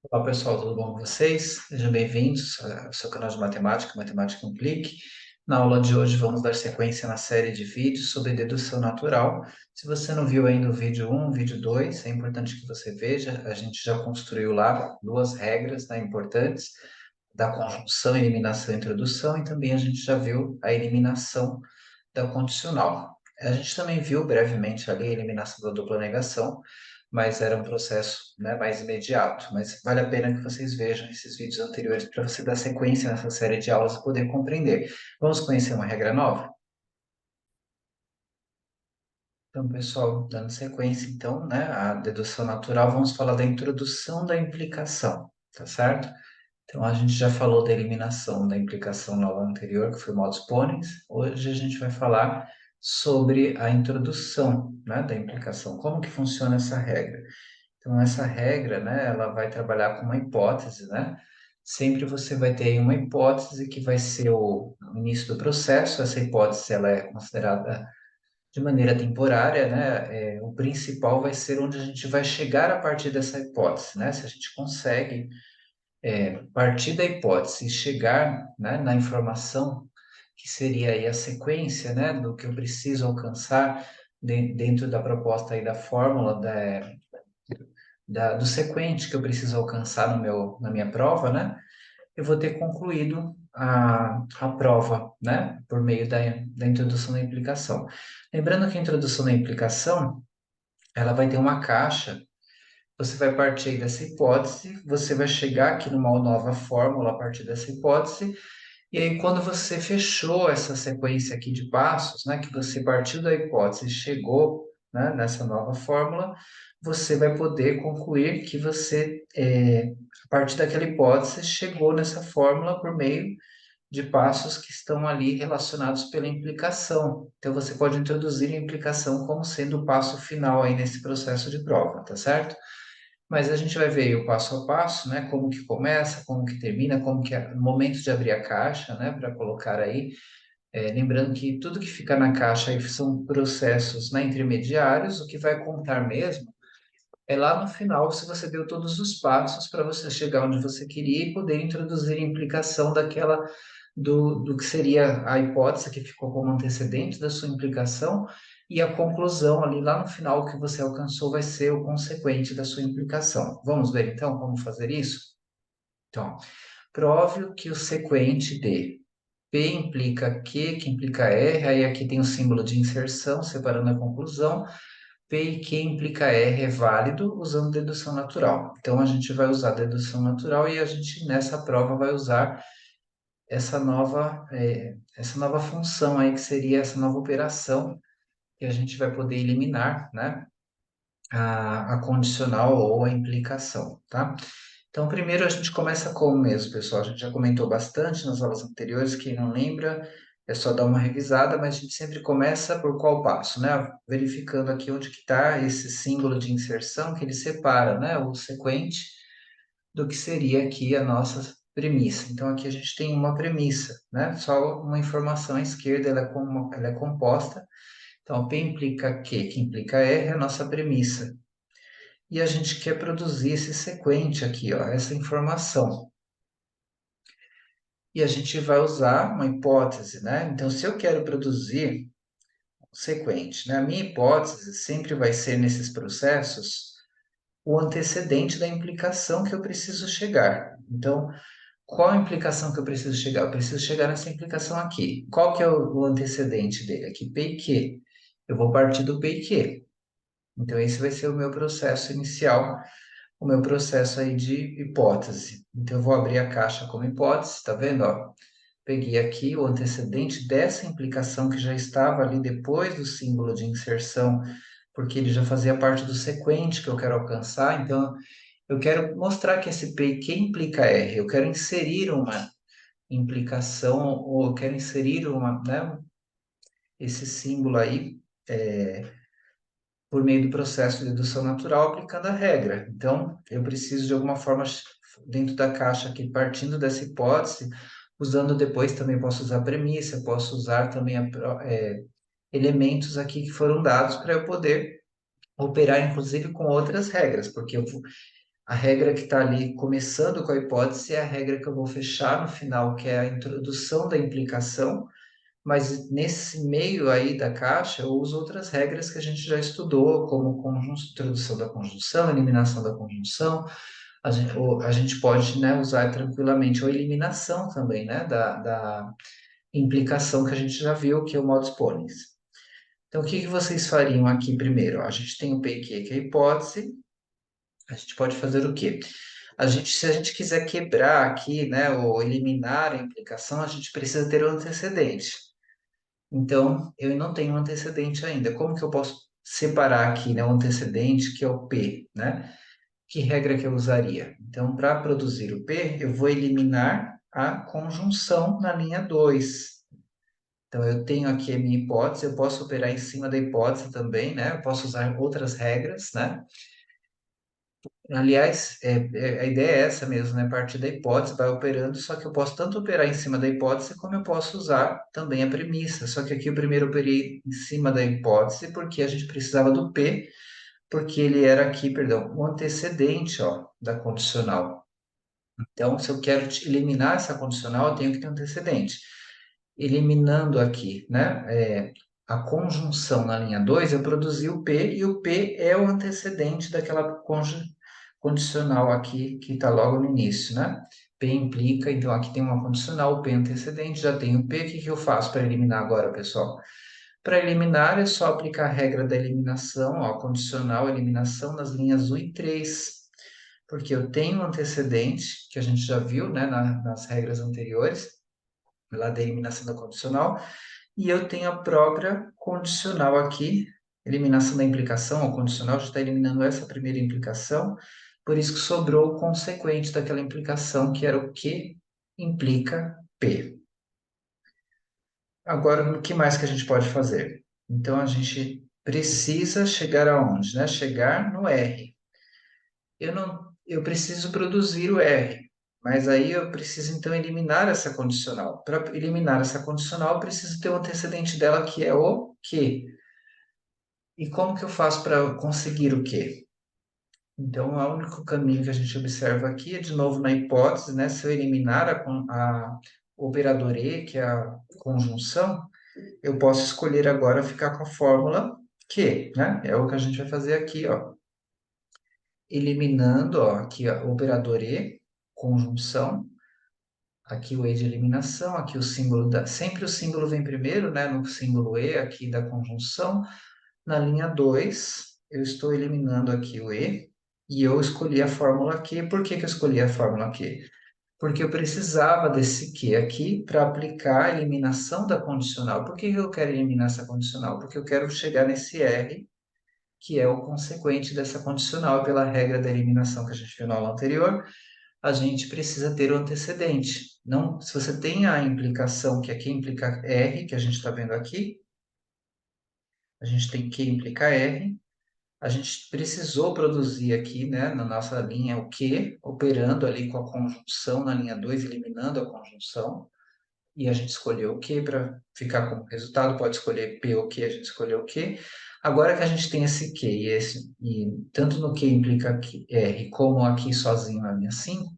Olá pessoal, tudo bom com vocês? Sejam bem-vindos ao seu canal de matemática, Matemática em um Clique. Na aula de hoje vamos dar sequência na série de vídeos sobre dedução natural. Se você não viu ainda o vídeo 1, o vídeo 2, é importante que você veja. A gente já construiu lá duas regras, né, importantes, da conjunção, eliminação e introdução, e também a gente já viu a eliminação da condicional. A gente também viu brevemente ali a eliminação da dupla negação, mas era um processo, né, mais imediato. Mas vale a pena que vocês vejam esses vídeos anteriores para você dar sequência nessa série de aulas e poder compreender. Vamos conhecer uma regra nova? Então, pessoal, dando sequência, então, né, à dedução natural, vamos falar da introdução da implicação, tá certo? Então, a gente já falou da eliminação da implicação na aula anterior, que foi modus ponens. Hoje a gente vai falar sobre a introdução, né, da implicação. Como que funciona essa regra? Então, essa regra, né, ela vai trabalhar com uma hipótese, né? Sempre você vai ter aí uma hipótese que vai ser o início do processo. Essa hipótese, ela é considerada de maneira temporária, né? O principal vai ser onde a gente vai chegar a partir dessa hipótese, né? Se a gente consegue partir da hipótese e chegar, né, na informação que seria aí a sequência, né, do que eu preciso alcançar dentro da proposta aí da fórmula do sequente que eu preciso alcançar na minha prova, né, eu vou ter concluído a prova, né, por meio da introdução da implicação. Lembrando que a introdução da implicação, ela vai ter uma caixa. Você vai partir aí dessa hipótese, você vai chegar aqui numa nova fórmula a partir dessa hipótese, e aí quando você fechou essa sequência aqui de passos, né, que você partiu da hipótese e chegou, né, nessa nova fórmula, você vai poder concluir que você, a partir daquela hipótese, chegou nessa fórmula por meio de passos que estão ali relacionados pela implicação. Então, você pode introduzir a implicação como sendo o passo final aí nesse processo de prova, tá certo? Mas a gente vai ver aí o passo a passo, né? Como que começa, como que termina, como que é o momento de abrir a caixa, né? Para colocar aí. Lembrando que tudo que fica na caixa aí são processos, né, intermediários. O que vai contar mesmo é lá no final, se você deu todos os passos para você chegar onde você queria e poder introduzir a implicação do que seria a hipótese que ficou como antecedente da sua implicação, e a conclusão ali lá no final que você alcançou vai ser o consequente da sua implicação. Vamos ver então como fazer isso? Então, prove que o sequente de P implica Q, que implica R, aí aqui tem o símbolo de inserção, separando a conclusão. P e Q implica R é válido usando dedução natural. Então, a gente vai usar dedução natural e a gente, nessa prova, vai usar essa nova função aí, que seria essa nova operação, que a gente vai poder eliminar, né, a condicional ou a implicação, tá? Então, primeiro a gente começa como mesmo, pessoal? A gente já comentou bastante nas aulas anteriores, quem não lembra, é só dar uma revisada, mas a gente sempre começa por qual passo, né? Verificando aqui onde que está esse símbolo de inserção que ele separa, né, o sequente do que seria aqui a nossa premissa. Então, aqui a gente tem uma premissa, né? Só uma informação à esquerda, ela é composta. Então, P implica Q, que implica R, é a nossa premissa. E a gente quer produzir esse sequente aqui, ó, essa informação. E a gente vai usar uma hipótese, né? Então, se eu quero produzir um sequente, né? A minha hipótese sempre vai ser, nesses processos, o antecedente da implicação que eu preciso chegar. Então, qual a implicação que eu preciso chegar? Eu preciso chegar nessa implicação aqui. Qual que é o antecedente dele? Aqui, P e Q. Eu vou partir do P e Q. Então, esse vai ser o meu processo inicial, o meu processo aí de hipótese. Então, eu vou abrir a caixa como hipótese, tá vendo? Ó, peguei aqui o antecedente dessa implicação que já estava ali depois do símbolo de inserção, porque ele já fazia parte do sequente que eu quero alcançar. Então, eu quero mostrar que esse P e Q implica R. Eu quero inserir uma implicação, ou eu quero inserir né, esse símbolo aí por meio do processo de dedução natural aplicando a regra. Então, eu preciso de alguma forma, dentro da caixa aqui, partindo dessa hipótese, usando depois também posso usar premissa, posso usar também elementos aqui que foram dados para eu poder operar, inclusive, com outras regras, porque A regra que está ali começando com a hipótese é a regra que eu vou fechar no final, que é a introdução da implicação, mas nesse meio aí da caixa eu uso outras regras que a gente já estudou, como introdução da conjunção, eliminação da conjunção. A gente pode, né, usar tranquilamente, ou eliminação também, né, da implicação que a gente já viu, que é o modus ponens. Então, o que que vocês fariam aqui primeiro? A gente tem o P Q, que é a hipótese. A gente pode fazer o quê? Se a gente quiser quebrar aqui, né, ou eliminar a implicação, a gente precisa ter um antecedente. Então, eu não tenho um antecedente ainda. Como que eu posso separar aqui, né, o antecedente, que é o P, né? Que regra que eu usaria? Então, para produzir o P, eu vou eliminar a conjunção na linha 2. Então, eu tenho aqui a minha hipótese, eu posso operar em cima da hipótese também, né? Eu posso usar outras regras, né? Aliás, a ideia é essa mesmo, né? Partir da hipótese, vai operando, só que eu posso tanto operar em cima da hipótese, como eu posso usar também a premissa. Só que aqui eu primeiro operei em cima da hipótese, porque a gente precisava do P, porque ele era aqui, perdão, o antecedente, ó, da condicional. Então, se eu quero eliminar essa condicional, eu tenho que ter um antecedente. Eliminando aqui, né, a conjunção na linha 2, eu produzi o P, e o P é o antecedente daquela condicional aqui, que está logo no início, né? P implica, então aqui tem uma condicional, o P antecedente, já tem o P, o que que eu faço para eliminar agora, pessoal? Para eliminar, é só aplicar a regra da eliminação, ó, condicional eliminação nas linhas 1 e 3, porque eu tenho um antecedente, que a gente já viu, né, nas regras anteriores, lá da eliminação da condicional, e eu tenho a própria condicional aqui, eliminação da implicação, o condicional já está eliminando essa primeira implicação, por isso que sobrou o consequente daquela implicação, que era o que implica P. Agora, o que mais que a gente pode fazer? Então, a gente precisa chegar aonde, né? Chegar no R. Eu preciso produzir o R, mas aí eu preciso então eliminar essa condicional. Para eliminar essa condicional, eu preciso ter o antecedente dela, que é o que. E como que eu faço para conseguir o que? Então, o único caminho que a gente observa aqui é, de novo, na hipótese, né? Se eu eliminar a operador E, que é a conjunção, eu posso escolher agora ficar com a fórmula que, né? É o que a gente vai fazer aqui, ó. Eliminando, ó, aqui ó, o operador E, conjunção, aqui o E de eliminação, aqui o símbolo sempre o símbolo vem primeiro, né? No símbolo E aqui da conjunção. Na linha 2, eu estou eliminando aqui o E, e eu escolhi a fórmula Q. Por que que eu escolhi a fórmula Q? Porque eu precisava desse Q aqui para aplicar a eliminação da condicional. Por que eu quero eliminar essa condicional? Porque eu quero chegar nesse R, que é o consequente dessa condicional, pela regra da eliminação que a gente viu na aula anterior, a gente precisa ter o antecedente. Não, se você tem a implicação, que aqui implica R, que a gente está vendo aqui, a gente tem que implicar R, a gente precisou produzir aqui, né, na nossa linha, o que, operando ali com a conjunção na linha 2, eliminando a conjunção, e a gente escolheu o que para ficar como resultado, pode escolher P ou Q, a gente escolheu o que. Agora que a gente tem esse Q e tanto no Q implica aqui, R, como aqui sozinho na linha 5,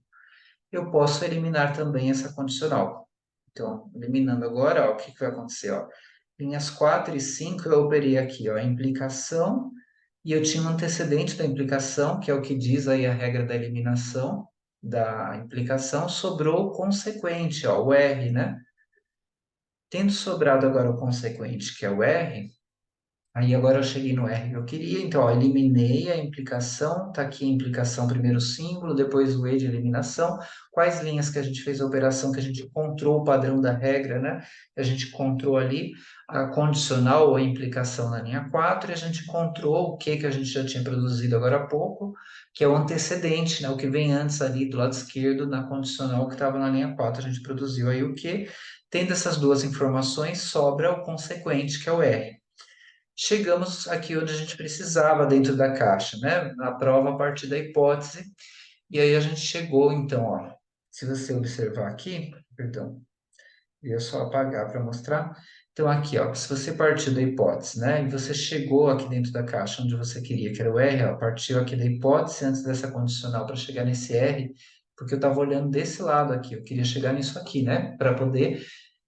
eu posso eliminar também essa condicional. Então, eliminando agora, ó, o que que vai acontecer? Ó? Linhas 4 e 5 eu operei aqui, ó, a implicação, e eu tinha um antecedente da implicação, que é o que diz aí a regra da eliminação da implicação, sobrou o consequente, ó, o R, né? Tendo sobrado agora o consequente, que é o R, aí agora eu cheguei no R que eu queria, então ó, eliminei a implicação, tá aqui a implicação, primeiro símbolo, depois o E de eliminação. Quais linhas que a gente fez a operação, que a gente encontrou o padrão da regra, né? A gente encontrou ali a condicional ou a implicação na linha 4, e a gente encontrou o que a gente já tinha produzido agora há pouco, que é o antecedente, né? O que vem antes ali do lado esquerdo na condicional que estava na linha 4, a gente produziu aí o que. Tendo essas duas informações, sobra o consequente, que é o R. Chegamos aqui onde a gente precisava dentro da caixa, né? Na prova a partir da hipótese. E aí a gente chegou, então, ó. Se você observar aqui, perdão, eu ia só apagar para mostrar. Então, aqui, ó, se você partiu da hipótese, né, e você chegou aqui dentro da caixa onde você queria, que era o R, ó, partiu aqui da hipótese antes dessa condicional para chegar nesse R, porque eu estava olhando desse lado aqui, eu queria chegar nisso aqui, né, para poder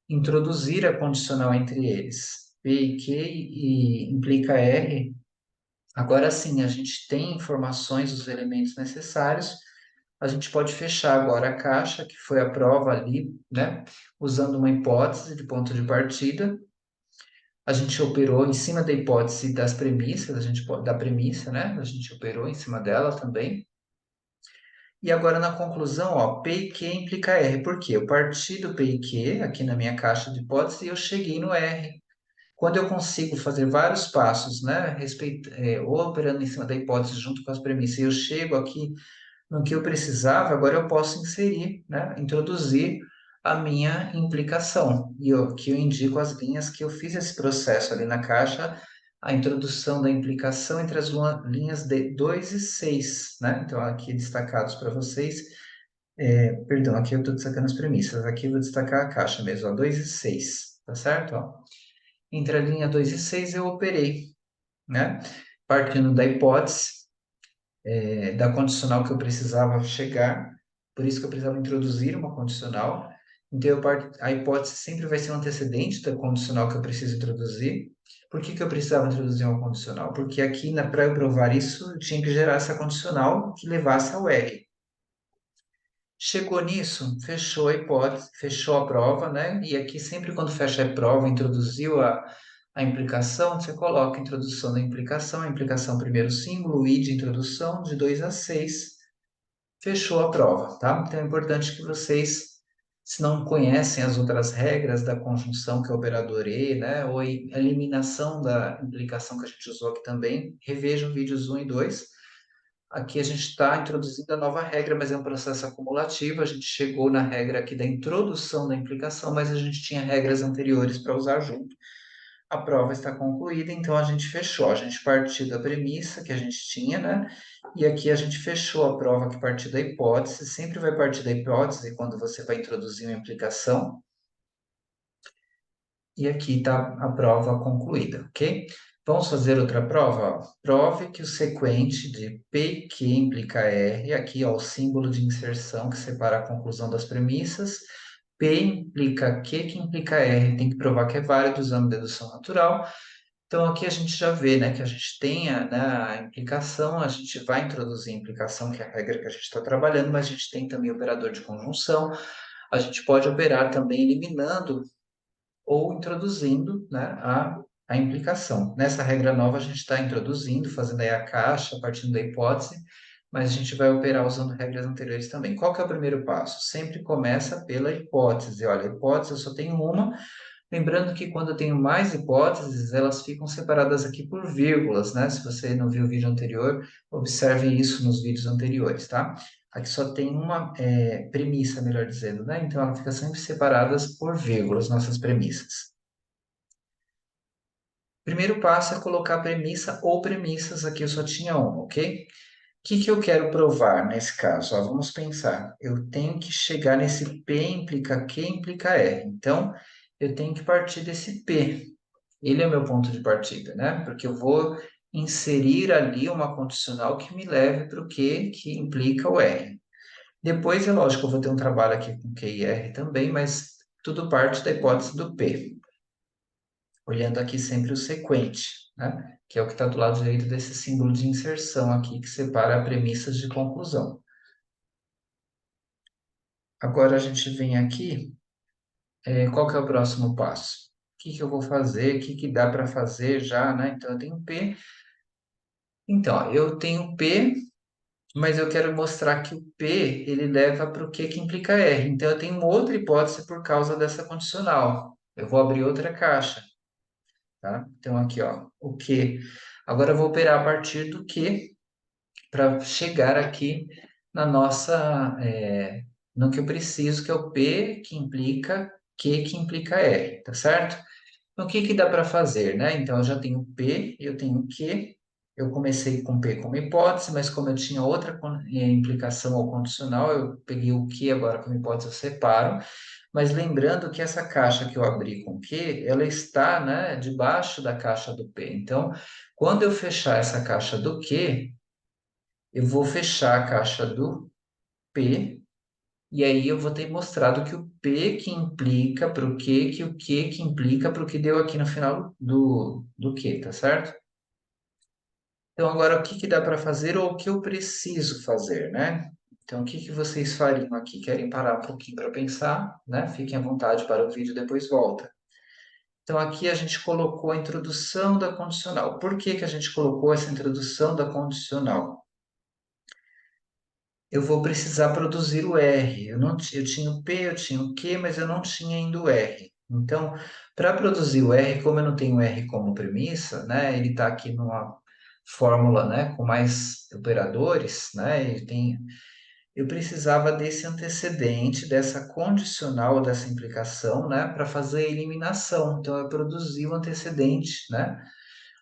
introduzir a condicional entre eles. P e Q e implica R. Agora sim, a gente tem informações dos elementos necessários, a gente pode fechar agora a caixa, que foi a prova ali, né, usando uma hipótese de ponto de partida. A gente operou em cima da hipótese das premissas, da premissa, né? A gente operou em cima dela também. E agora na conclusão, ó, P e Q implica R. Por quê? Eu parti do P e Q aqui na minha caixa de hipótese e eu cheguei no R. Quando eu consigo fazer vários passos, né, ou operando em cima da hipótese junto com as premissas, e eu chego aqui no que eu precisava, agora eu posso inserir, né, introduzir a minha implicação. E aqui eu indico as linhas que eu fiz esse processo ali na caixa, a introdução da implicação entre as linhas de 2 e 6, né? Então, aqui destacados para vocês. Perdão, aqui eu estou destacando as premissas, aqui eu vou destacar a caixa mesmo, ó, 2 e 6, tá certo? Ó. Entre a linha 2 e 6 eu operei, né? Partindo da hipótese, da condicional que eu precisava chegar, por isso que eu precisava introduzir uma condicional. Então, a hipótese sempre vai ser um antecedente da condicional que eu preciso introduzir. Por que que eu precisava introduzir uma condicional? Porque aqui, para eu provar isso, eu tinha que gerar essa condicional que levasse ao R. Chegou nisso, fechou a hipótese, fechou a prova, né? E aqui, sempre quando fecha a prova, introduziu a implicação, você coloca a introdução da implicação, a implicação primeiro símbolo, I de introdução, de 2 a 6, fechou a prova, tá? Então é importante que vocês, se não conhecem as outras regras da conjunção, que é o operador E, né? Ou a eliminação da implicação que a gente usou aqui também, revejam vídeos 1 e 2. Aqui a gente está introduzindo a nova regra, mas é um processo acumulativo. A gente chegou na regra aqui da introdução da implicação, mas a gente tinha regras anteriores para usar junto. A prova está concluída, então a gente fechou. A gente partiu da premissa que a gente tinha, né? E aqui a gente fechou a prova que partiu da hipótese. Sempre vai partir da hipótese quando você vai introduzir uma implicação. E aqui está a prova concluída, ok? Vamos fazer outra prova? Ó. Prove que o sequente de P e Q implica R. Aqui, ó, o símbolo de inserção que separa a conclusão das premissas. P implica Q, que implica R. Tem que provar que é válido usando dedução natural. Então, aqui a gente já vê, né, que a gente tem né, a implicação, a gente vai introduzir a implicação, que é a regra que a gente está trabalhando, mas a gente tem também o operador de conjunção. A gente pode operar também eliminando ou introduzindo, né, a implicação. Nessa regra nova, a gente está introduzindo, fazendo aí a caixa, partindo da hipótese, mas a gente vai operar usando regras anteriores também. Qual que é o primeiro passo? Sempre começa pela hipótese. Olha, hipótese eu só tenho uma, lembrando que quando eu tenho mais hipóteses, elas ficam separadas aqui por vírgulas, né? Se você não viu o vídeo anterior, observe isso nos vídeos anteriores, tá? Aqui só tem uma premissa, melhor dizendo, né? Então, ela fica sempre separadas por vírgulas, nossas premissas. Primeiro passo é colocar premissa ou premissas, aqui eu só tinha uma, ok? O que que eu quero provar nesse caso? Ó, vamos pensar. Eu tenho que chegar nesse P implica Q implica R. Então, eu tenho que partir desse P. Ele é o meu ponto de partida, né? Porque eu vou inserir ali uma condicional que me leve para o Q, que implica o R. Depois, é lógico, eu vou ter um trabalho aqui com Q e R também, mas tudo parte da hipótese do P. Olhando aqui sempre o sequente, né? Que é o que está do lado direito desse símbolo de inserção aqui, que separa premissas de conclusão. Agora a gente vem aqui, qual que é o próximo passo? O que que eu vou fazer? O que que dá para fazer já, né? Então, eu tenho P. Então, ó, eu tenho P, mas eu quero mostrar que o P, ele leva para o que implica R. Então, eu tenho uma outra hipótese por causa dessa condicional. Eu vou abrir outra caixa, tá? Então, aqui, ó, o que. Agora, eu vou operar a partir do que para chegar aqui na nossa, no que eu preciso, que é o P, que implica Q, que implica R, tá certo? Então, o que que dá para fazer, né? Então, eu já tenho P, eu tenho Q, eu comecei com P como hipótese, mas como eu tinha outra implicação ou condicional, eu peguei o Q agora como hipótese, eu separo. Mas lembrando que essa caixa que eu abri com Q, ela está, né, debaixo da caixa do P. Então, quando eu fechar essa caixa do Q, eu vou fechar a caixa do P, e aí eu vou ter mostrado que o P que implica para o Q, que o Q que implica para o que deu aqui no final do Q, tá certo? Então, agora, o que que dá para fazer ou o que eu preciso fazer, né? Então, o que que vocês fariam aqui? Querem parar um pouquinho para pensar, né? Fiquem à vontade para o vídeo, depois volta. Então, aqui a gente colocou a introdução da condicional. Por que que a gente colocou essa introdução da condicional? Eu vou precisar produzir o R. Eu tinha o P, eu tinha o Q, mas eu não tinha ainda o R. Então, para produzir o R, como eu não tenho R como premissa, né, ele está aqui numa fórmula, né, com mais operadores, né, eu precisava desse antecedente, dessa condicional, dessa implicação, né, para fazer a eliminação. Então, eu produzi o antecedente, né,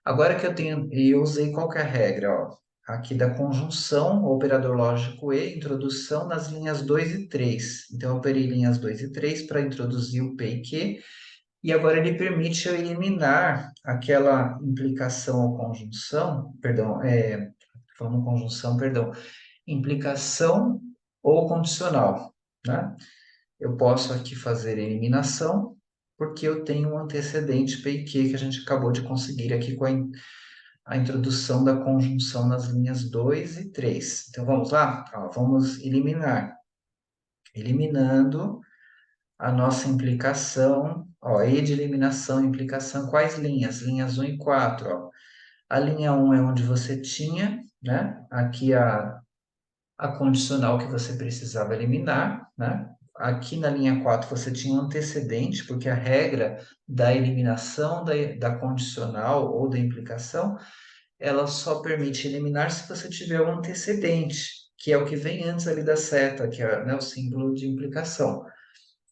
agora que eu tenho, e eu usei qual que é a regra, ó, aqui da conjunção, o operador lógico e, introdução nas linhas 2 e 3. Então, eu operei linhas 2 e 3 para introduzir o P e Q, e agora ele permite eu eliminar aquela implicação ou conjunção, perdão, falando conjunção, perdão, implicação ou condicional, né? Eu posso aqui fazer eliminação, porque eu tenho um antecedente P e Q que a gente acabou de conseguir aqui com a introdução da conjunção nas linhas 2 e 3. Então, vamos lá? Ó, vamos eliminar. Eliminando a nossa implicação, ó, E de eliminação, implicação, quais linhas? Linhas 1 e 4, ó. A linha 1 é onde você tinha, né? Aqui a condicional que você precisava eliminar, né? Aqui na linha 4 você tinha um antecedente, porque a regra da eliminação da condicional ou da implicação ela só permite eliminar se você tiver um antecedente, que é o que vem antes ali da seta, que é, né, o símbolo de implicação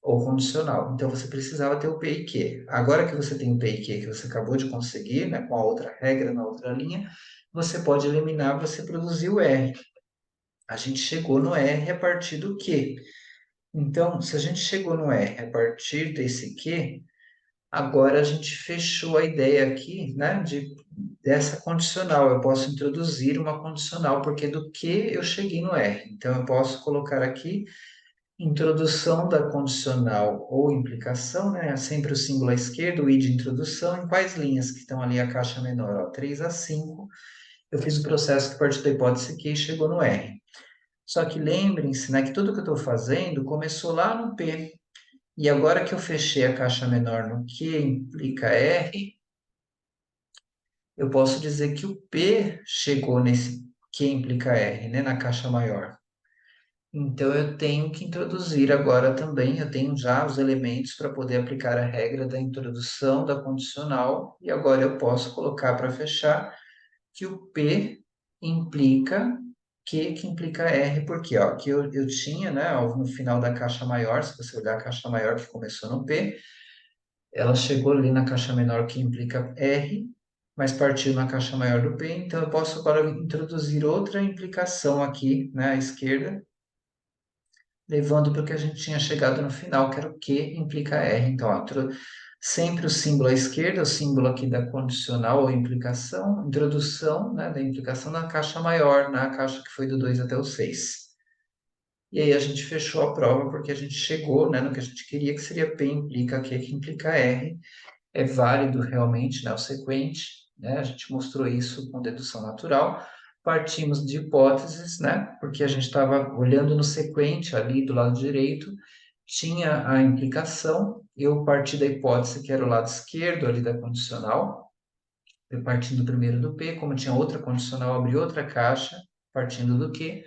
ou condicional. Então você precisava ter o P e Q. Agora que você tem o P e Q que você acabou de conseguir, né, com a outra regra na outra linha, você pode eliminar, você produzir o R. A gente chegou no R a partir do Q. Então, se a gente chegou no R a partir desse Q, agora a gente fechou a ideia aqui, né, dessa condicional. Eu posso introduzir uma condicional, porque do que eu cheguei no R. Então, eu posso colocar aqui introdução da condicional ou implicação, né, sempre o símbolo à esquerda, o I de introdução, em quais linhas que estão ali a caixa menor, ó, 3 a 5. Eu fiz o processo que partiu da hipótese Q e chegou no R. Só que lembrem-se, né, que tudo que eu estou fazendo começou lá no P. E agora que eu fechei a caixa menor no Q implica R, eu posso dizer que o P chegou nesse Q implica R, né, na caixa maior. Então, eu tenho que introduzir agora também, eu tenho já os elementos para poder aplicar a regra da introdução da condicional, e agora eu posso colocar para fechar que o P implica Q, que implica R, porque ó, aqui eu tinha, né, no final da caixa maior, se você olhar a caixa maior que começou no P, ela chegou ali na caixa menor que implica R, mas partiu na caixa maior do P, então eu posso agora introduzir outra implicação aqui, né, à esquerda, levando para o que a gente tinha chegado no final, que era o Q implica R. Então, ó, sempre o símbolo à esquerda, o símbolo aqui da condicional ou implicação, introdução, né, da implicação na caixa maior, na caixa que foi do 2 até o 6. E aí a gente fechou a prova porque a gente chegou, né, no que a gente queria, que seria P implica Q, que implica R. É válido realmente, né, o sequente, né? A gente mostrou isso com dedução natural. Partimos de hipóteses, né? Porque a gente estava olhando no sequente ali do lado direito, tinha a implicação. Eu parti da hipótese que era o lado esquerdo ali da condicional, eu partindo primeiro do P, como tinha outra condicional, abri outra caixa, partindo do Q.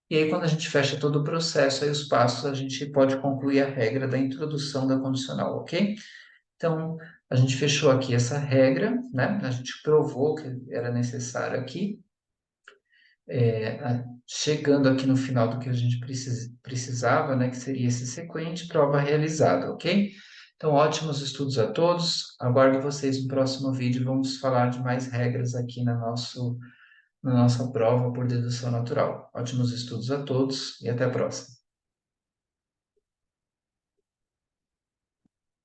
E aí, quando a gente fecha todo o processo, aí os passos, a gente pode concluir a regra da introdução da condicional, ok? Então, a gente fechou aqui essa regra, né? A gente provou que era necessário aqui. Chegando aqui no final do que a gente precisava, né? Que seria esse sequente, prova realizada, ok? Então, ótimos estudos a todos. Aguardo vocês no próximo vídeo. Vamos falar de mais regras aqui na nossa prova por dedução natural. Ótimos estudos a todos e até a próxima.